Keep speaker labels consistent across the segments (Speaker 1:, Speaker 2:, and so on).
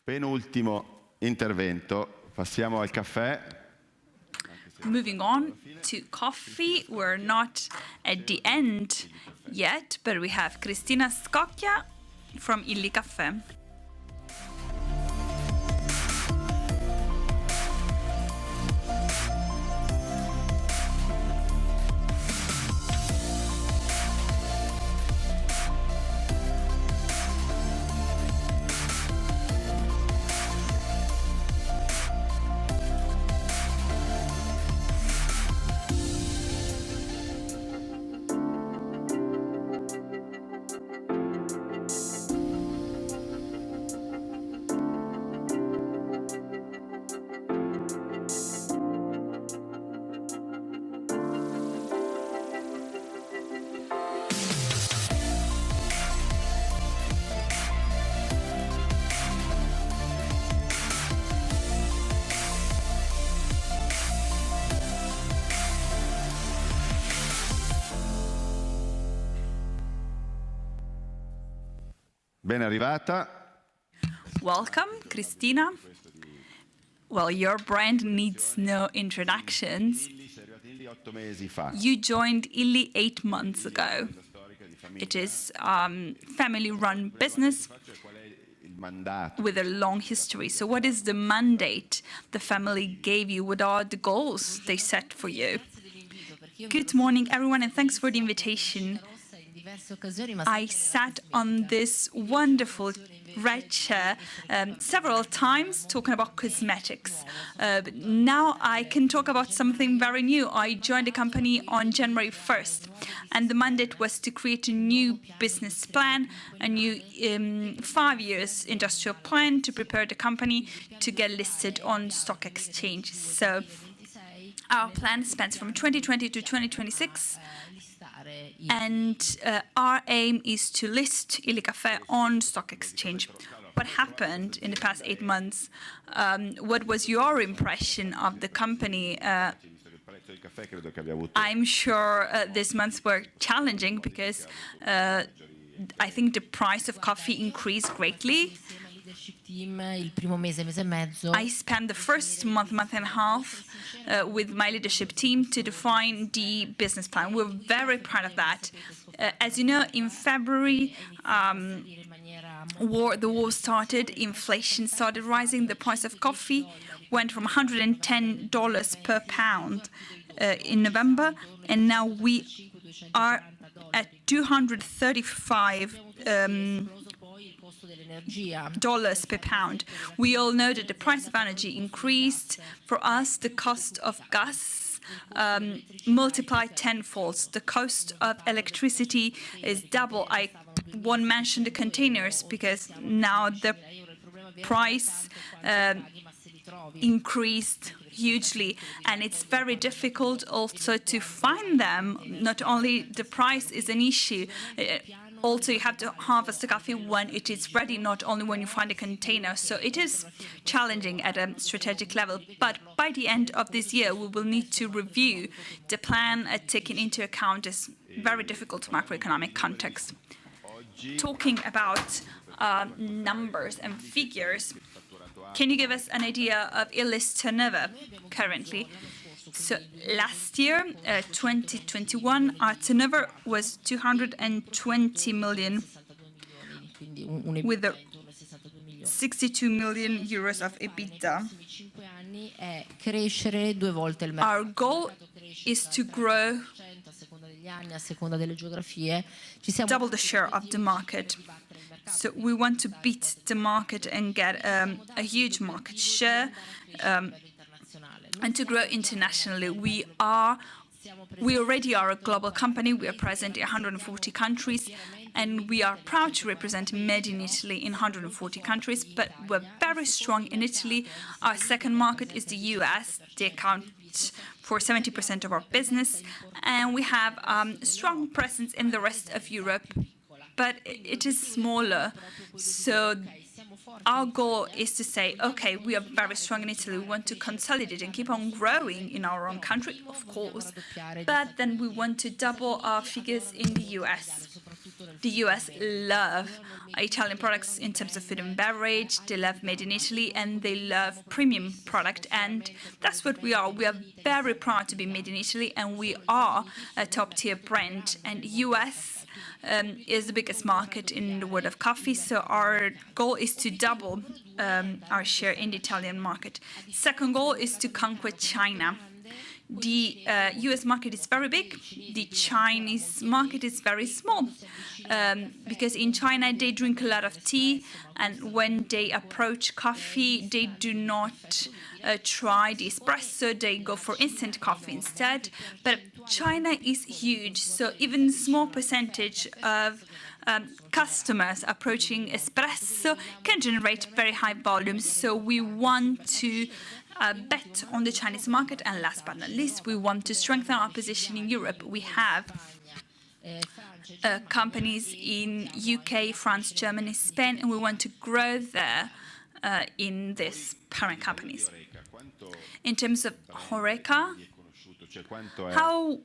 Speaker 1: Penultimo intervento, passiamo al caffè.
Speaker 2: Moving on to coffee, we're not at the end yet, but we have Cristina Scocchia from Il Caffè.
Speaker 1: Ben arrivata.
Speaker 2: Welcome, Cristina. Well, your brand needs no introductions. You joined Illy 8 months ago. It is family-run business with a long history. So what is the mandate the family gave you? What are the goals they set for you? Good morning, everyone, and thanks for the invitation. I sat on this wonderful red chair several times talking about cosmetics. But now I can talk about something very new. I joined the company on January 1st, and the mandate was to create a new business plan, a new 5 years industrial plan to prepare the company to get listed on stock exchange. So our plan spans from 2020 to 2026. And our aim is to list Il Caffè on stock exchange. What happened in the past 8 months? What was your impression of the company? I'm sure these months were challenging because I think the price of coffee increased greatly. I spent the first month and a half with my leadership team to define the business plan. We're very proud of that. As you know, in February, the war started, inflation started rising, the price of coffee went from $110 per pound in November, and now we are at $235 dollars per pound. We all know that the price of energy increased. For us, the cost of gas multiplied tenfold. The cost of electricity is double. I won't mention the containers because now the price increased hugely, and it's very difficult also to find them. Not only the price is an issue, also you have to harvest the coffee when it is ready, not only when you find a container. So it is challenging at a strategic level. But by the end of this year, we will need to review the plan, taking into account this very difficult macroeconomic context. Talking about numbers and figures, can you give us an idea of Illy's turnover currently? So last year, 2021, our turnover was 220 million, with 62 million euros of EBITDA. Our goal is to grow double the share of the market. So we want to beat the market and get a huge market share. And to grow internationally. We already are a global company. We are present in 140 countries, and we are proud to represent Made in Italy in 140 countries, but we're very strong in Italy. Our second market is the US. They account for 70% of our business, and we have a strong presence in the rest of Europe, but it is smaller. So our goal is to say, okay, we are very strong in Italy. We want to consolidate and keep on growing in our own country, of course. But then we want to double our figures in the US. The US love Italian products in terms of food and beverage. They love made in Italy, and they love premium product. And that's what we are. We are very proud to be made in Italy, and we are a top tier brand. And US is the biggest market in the world of coffee. So our goal is to double our share in the Italian market. Second goal is to conquer China. The US market is very big. The Chinese market is very small because in China they drink a lot of tea, and when they approach coffee, they do not try the espresso. They go for instant coffee instead. But China is huge, so even small percentage of customers approaching espresso can generate very high volumes. So we want to bet on the Chinese market, and last but not least, we want to strengthen our position in Europe. We have companies in UK, France, Germany, Spain, and we want to grow there in these parent companies. In terms of HoReCa, how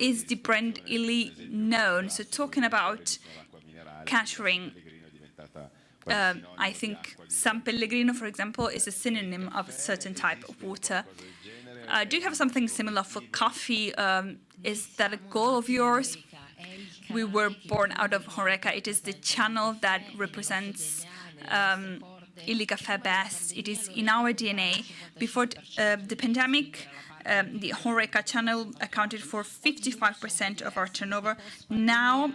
Speaker 2: is the brand Illy known? So talking about catering, I think San Pellegrino, for example, is a synonym of a certain type of water. Do you have something similar for coffee? Is that a goal of yours? We were born out of HoReCa. It is the channel that represents Illy Caffè best. It is in our DNA. Before the pandemic, the HoReCa channel accounted for 55% of our turnover. Now,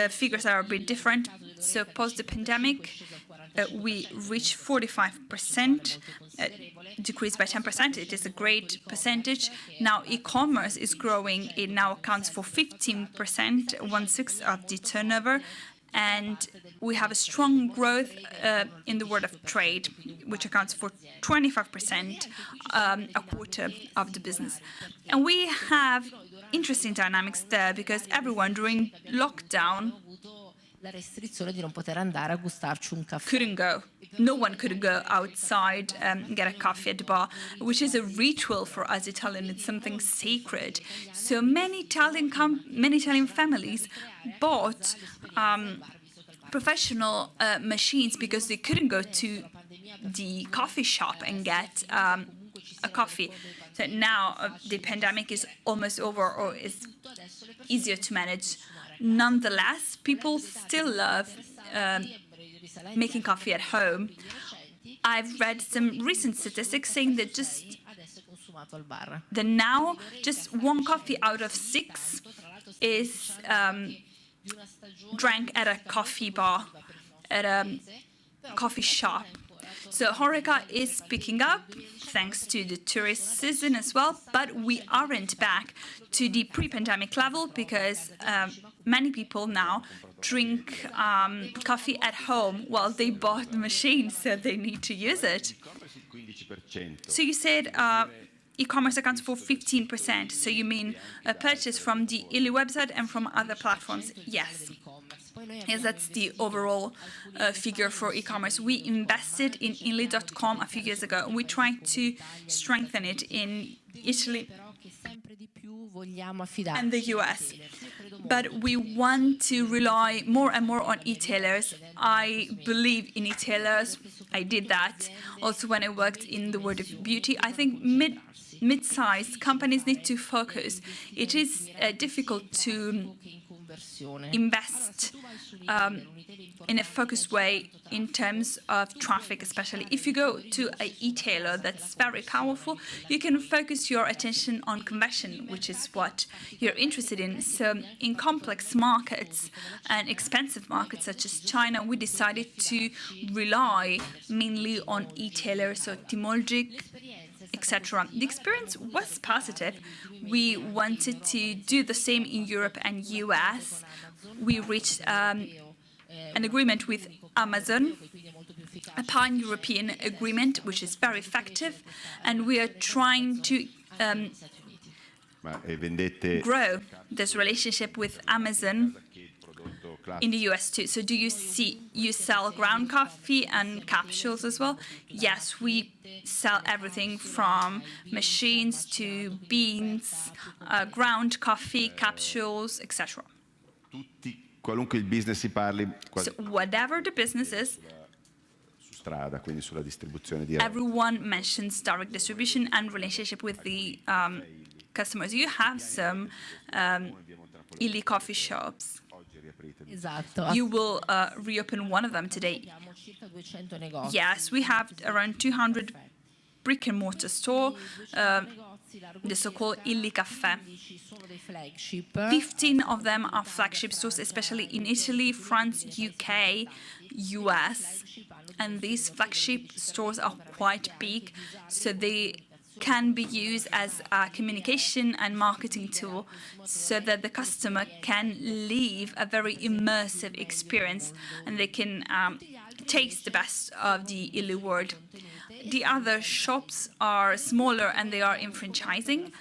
Speaker 2: figures are a bit different. So post the pandemic, we reached 45%, decreased by 10%. It is a great percentage. Now e-commerce is growing. It now accounts for 15%, 1/6 of the turnover. And we have a strong growth in the world of trade, which accounts for 25%, a quarter of the business. And we have interesting dynamics there because everyone during lockdown couldn't go. No one could go outside and get a coffee at the bar, which is a ritual for us Italians. It's something sacred. So many Italian families bought professional machines because they couldn't go to the coffee shop and get a coffee. So now the pandemic is almost over, or is easier to manage. Nonetheless, people still love making coffee at home. I've read some recent statistics saying that now just one coffee out of 6 is drank at a coffee bar, at a coffee shop. So HoReCa is picking up thanks to the tourist season as well, but we aren't back to the pre-pandemic level because many people now drink coffee at home while they bought the machine, so they need to use it. So you said e-commerce accounts for 15%. So you mean a purchase from the Illy website and from other platforms? Yes. Yes, that's the overall figure for e-commerce. We invested in Illy.com a few years ago, and we tried to strengthen it in Italy and the US. But we want to rely more and more on e-tailers. I believe in e-tailers. I did that also when I worked in the world of beauty. I think mid-sized companies need to focus. It is difficult to invest in a focused way in terms of traffic, especially. If you go to an e-tailer that's very powerful, you can focus your attention on conversion, which is what you're interested in. So in complex markets and expensive markets such as China, we decided to rely mainly on e-tailers, so Tmolgic, etc. The experience was positive. We wanted to do the same in Europe and US. We reached an agreement with Amazon, a pan-European agreement, which is very effective, and we are trying to grow this relationship with Amazon in the US too. So do you sell ground coffee and capsules as well? Yes, we sell everything from machines to beans, ground coffee, capsules, etc.
Speaker 1: qualunque il business si parli,
Speaker 2: So whatever the business is,
Speaker 1: su strada, quindi sulla distribuzione diretta.
Speaker 2: everyone mentions direct distribution and relationship with the customers. You have some Illy coffee shops.
Speaker 3: Esatto.
Speaker 2: You will reopen one of them today.
Speaker 3: Abbiamo circa 200 negozi.
Speaker 2: Yes, we have around 200 brick and mortar store, the so-called Illy Caffè.
Speaker 3: 15 sono dei flagship.
Speaker 2: 15 of them are flagship stores, especially in Italy, France, UK, US. And these flagship stores are quite big, so they can be used as a communication and marketing tool so that the customer can live a very immersive experience and they can taste the best of the Illy world. The other shops are smaller and they are in franchising.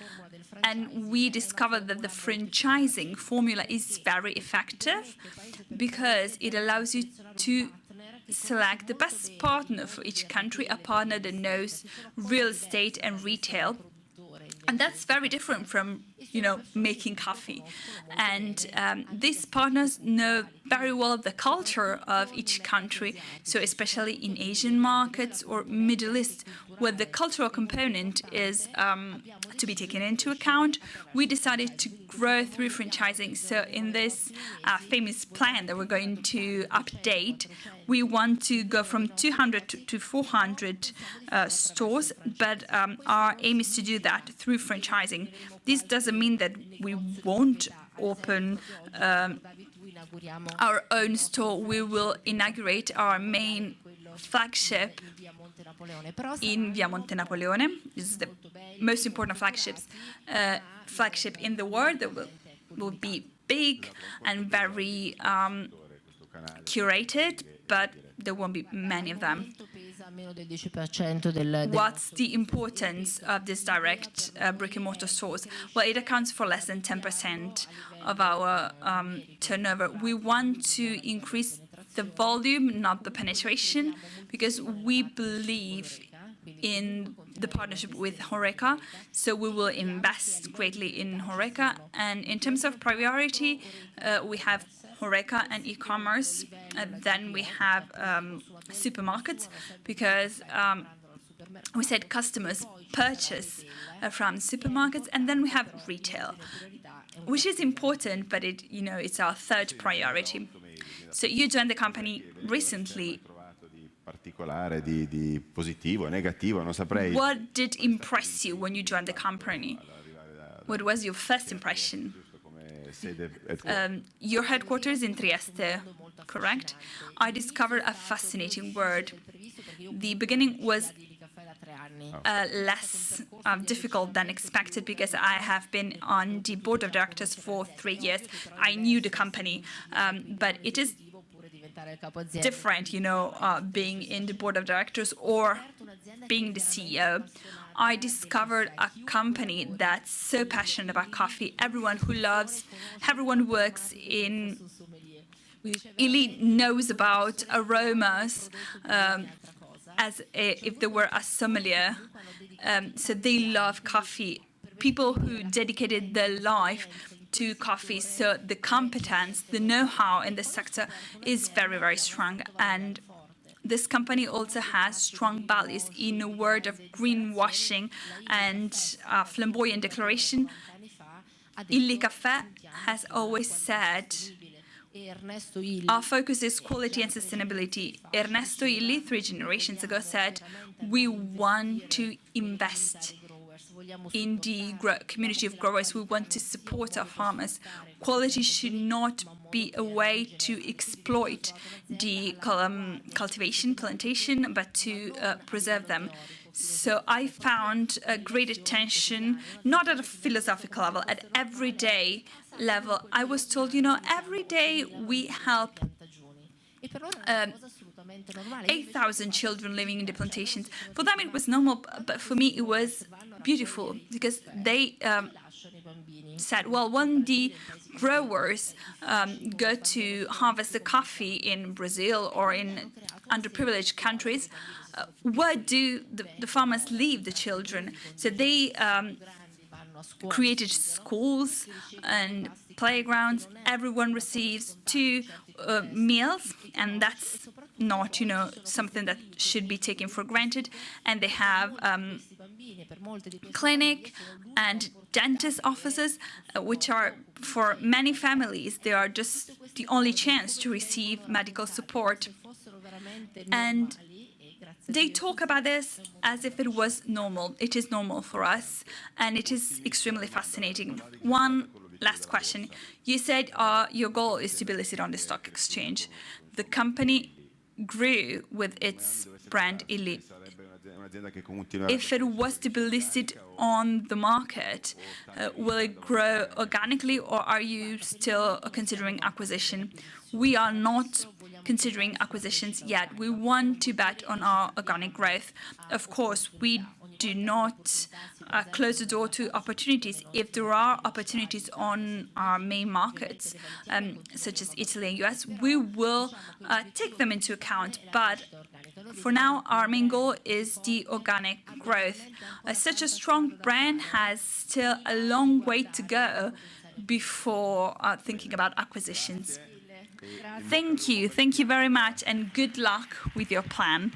Speaker 2: And we discovered that the franchising formula is very effective because it allows you to select the best partner for each country, a partner that knows real estate and retail. And that's very different from, making coffee. And these partners know very well the culture of each country. So especially in Asian markets or Middle East, where the cultural component is to be taken into account, we decided to grow through franchising. So in this famous plan that we're going to update, we want to go from 200 to 400 stores, but our aim is to do that through franchising. This doesn't mean that we won't open our own store. We will inaugurate our main flagship in Via Monte Napoleone. This is the most important flagship in the world that will be big and very curated, but there won't be many of them. What's the importance of this direct brick-and-mortar stores? Well, it accounts for less than 10% of our turnover. We want to increase the volume, not the penetration, because we believe in the partnership with Horeca, so we will invest greatly in Horeca. And in terms of priority, we have Horeca and e-commerce, and then we have supermarkets, because we said customers purchase from supermarkets, and then we have retail, which is important, but it's our third priority. So you joined the company recently.
Speaker 1: Particolare di positivo, negativo, non saprei.
Speaker 2: What did impress you when you joined the company? What was your first impression? Your headquarters in Trieste, correct? I discovered a fascinating word. The beginning was less difficult than expected because I have been on the board of directors for 3 years. I knew the company, but it is different, being in the board of directors or being the CEO. I discovered a company that's so passionate about coffee. Everyone who works in Illy knows about aromas as if they were a sommelier. So they love coffee. People who dedicated their life to coffee, so the competence, the know-how in the sector is very, very strong. And this company also has strong values. In a word of greenwashing and flamboyant declaration, Illy Caffè has always said, our focus is quality and sustainability. Ernesto Illy, 3 generations ago, said, we want to invest in the community of growers. We want to support our farmers. Quality should not be a way to exploit the cultivation, plantation, but to preserve them. So I found a great attention, not at a philosophical level, at everyday level. I was told, every day we help 8,000 children living in the plantations. For them it was normal, but for me it was beautiful, because they said, well, when the growers go to harvest the coffee in Brazil or in underprivileged countries, where do the farmers leave the children? So they created schools and playgrounds. Everyone receives 2 meals, and that's not, something that should be taken for granted. And they have clinic and dentist offices, which are, for many families, they are just the only chance to receive medical support. And they talk about this as if it was normal. It is normal for us, and it is extremely fascinating. One last question. You said your goal is to be listed on the stock exchange. The company grew with its brand Illy. If it was to be listed on the market, will it grow organically, or are you still considering acquisition? We are not considering acquisitions yet. We want to bet on our organic growth. Of course, we do not close the door to opportunities. If there are opportunities on our main markets, such as Italy and US, we will take them into account. But for now, our main goal is the organic growth. Such a strong brand has still a long way to go before thinking about acquisitions. Thank you very much, and good luck with your plan.